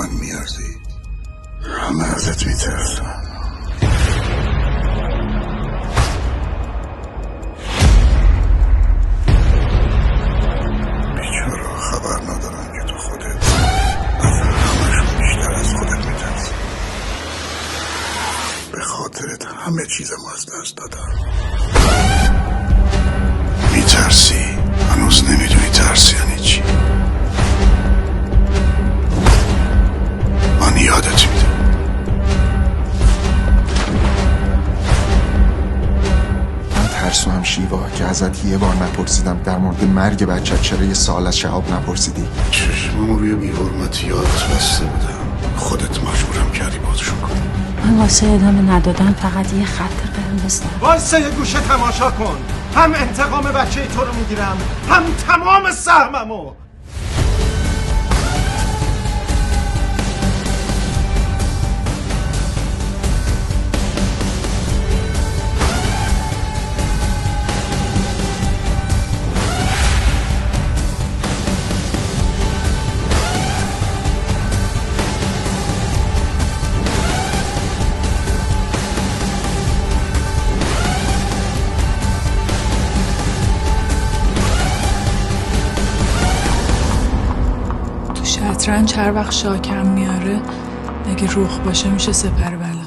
من میارزی؟ همه ازت میترسن. بیچاره خبر ندارن که تو خودت از همشون بیشتر از خودت میترسی. به خاطرت همه چیزم از دست دادم. میترسی؟ هنوز نمیدونی ترس یعنی چی. من یادت میدم. من ترسوام شیوا که ازت یه بار نپرسیدم در مورد مرگ بچت چرا یه سال از شهاب نپرسیدی. چشممو روی بی‌حرمتی یادت بسته بودم. خودت مجبورم کردی بازشون کنی. من واسه ادامه ندادن فقط یه خط قرمز دارم. واسه یه گوشه تماشا کن. هم انتقام بچه تو رو میگیرم، هم تمام سهممو. شطرنج هر وقت شاکم میاره اگه روخ باشه میشه سپر بلا.